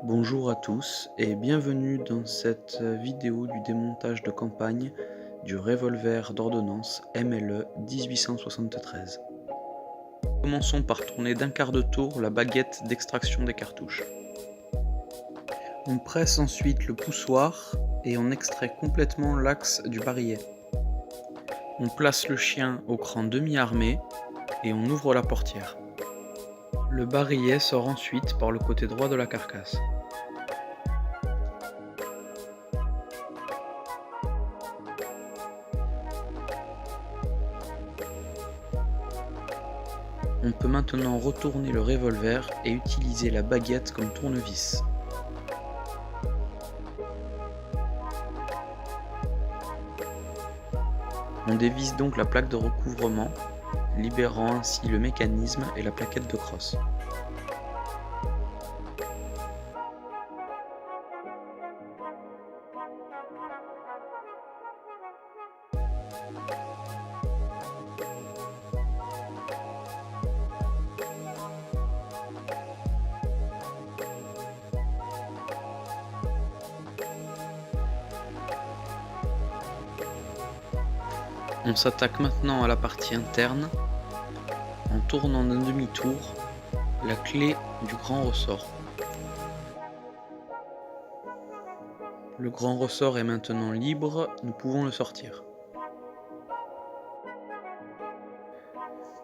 Bonjour à tous et bienvenue dans cette vidéo du démontage de campagne du revolver d'ordonnance MLE 1873. Commençons par tourner d'un quart de tour la baguette d'extraction des cartouches. On presse ensuite le poussoir et on extrait complètement l'axe du barillet. On place le chien au cran demi-armé et on ouvre la portière. Le barillet sort ensuite par le côté droit de la carcasse. On peut maintenant retourner le revolver et utiliser la baguette comme tournevis. On dévisse donc la plaque de recouvrement, libérant ainsi le mécanisme et la plaquette de crosse. On s'attaque maintenant à la partie interne en tournant d'un demi-tour la clé du grand ressort. Le grand ressort est maintenant libre, nous pouvons le sortir.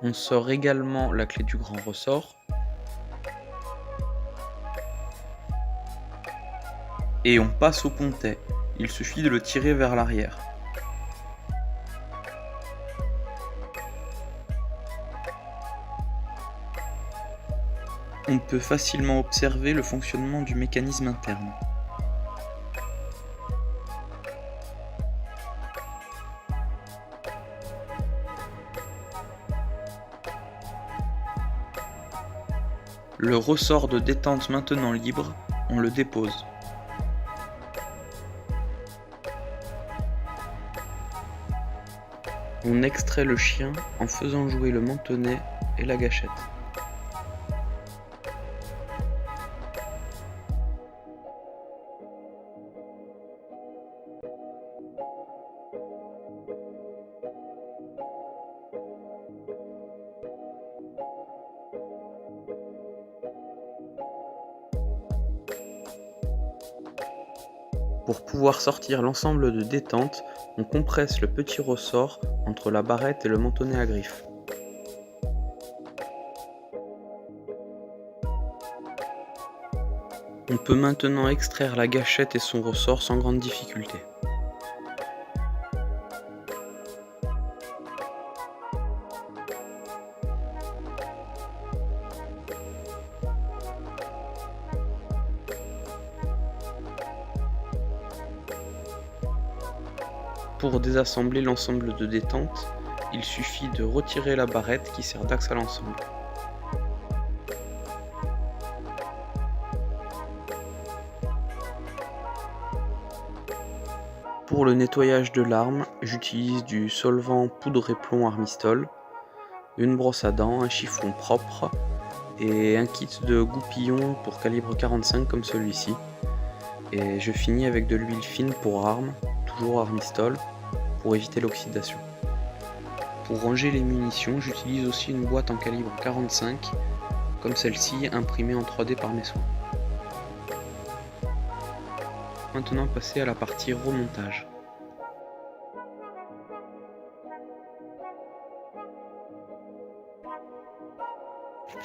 On sort également la clé du grand ressort et on passe au pontet. Il suffit de le tirer vers l'arrière. On peut facilement observer le fonctionnement du mécanisme interne. Le ressort de détente maintenant libre, on le dépose. On extrait le chien en faisant jouer le mantenet et la gâchette. Pour pouvoir sortir l'ensemble de détente, on compresse le petit ressort entre la barrette et le mantenet à griffe. On peut maintenant extraire la gâchette et son ressort sans grande difficulté. Pour désassembler l'ensemble de détente, il suffit de retirer la barrette qui sert d'axe à l'ensemble. Pour le nettoyage de l'arme, j'utilise du solvant poudre et plomb Armistol, une brosse à dents, un chiffon propre et un kit de goupillons pour calibre 45 comme celui-ci. Et je finis avec de l'huile fine pour arme, toujours Armistol, pour éviter l'oxydation. Pour ranger les munitions, j'utilise aussi une boîte en calibre 45, comme celle-ci, imprimée en 3D par mes soins. Maintenant passer à la partie remontage.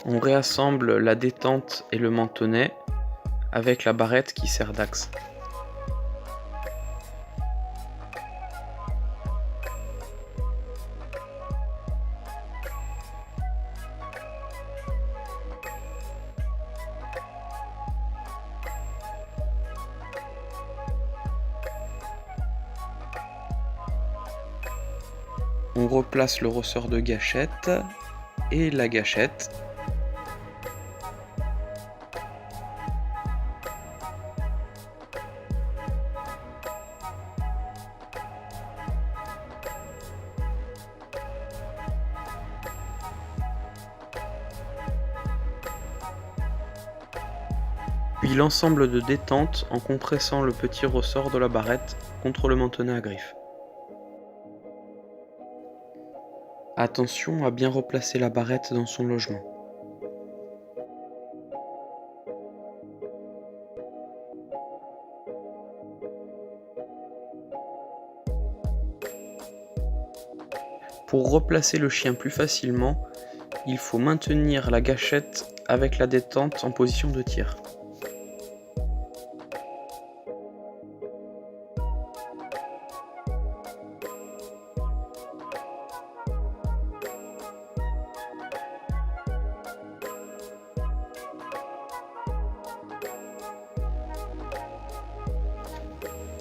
On réassemble la détente et le mantenet avec la barrette qui sert d'axe. On replace le ressort de gâchette et la gâchette. puis l'ensemble de détente en compressant le petit ressort de la barrette contre le mantenet à griffe. Attention à bien replacer la barrette dans son logement. Pour replacer le chien plus facilement, il faut maintenir la gâchette avec la détente en position de tir.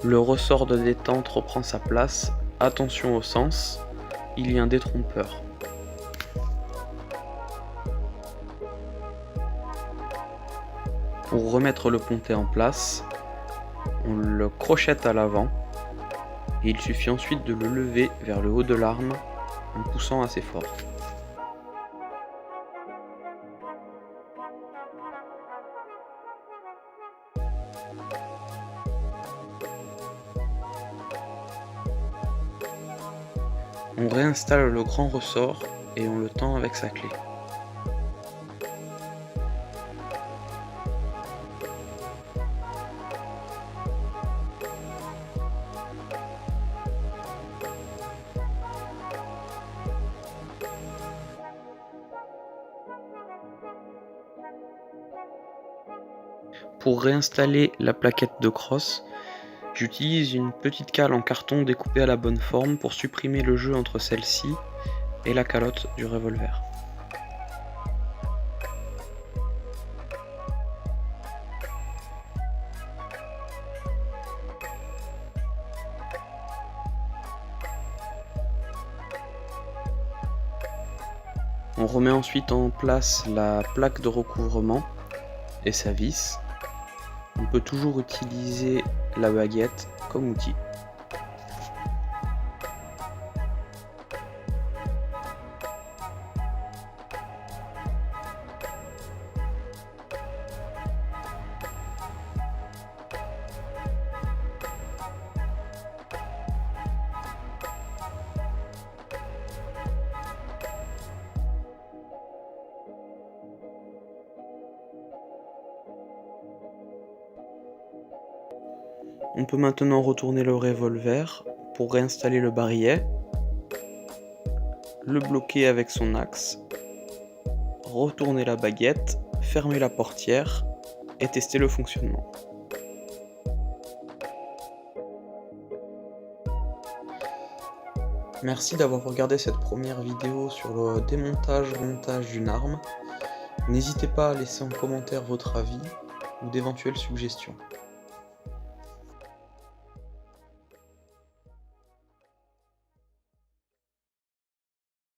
Le ressort de détente reprend sa place, attention au sens, il y a un détrompeur. Pour remettre le pontet en place, on le crochette à l'avant et il suffit ensuite de le lever vers le haut de l'arme en poussant assez fort. On réinstalle le grand ressort et on le tend avec sa clé. Pour réinstaller la plaquette de crosse, j'utilise une petite cale en carton découpée à la bonne forme pour supprimer le jeu entre celle-ci et la calotte du revolver. On remet ensuite en place la plaque de recouvrement et sa vis. On peut toujours utiliser la baguette comme outil. On peut maintenant retourner le revolver pour réinstaller le barillet, le bloquer avec son axe, retourner la baguette, fermer la portière et tester le fonctionnement. Merci d'avoir regardé cette première vidéo sur le démontage-montage d'une arme. N'hésitez pas à laisser en commentaire votre avis ou d'éventuelles suggestions.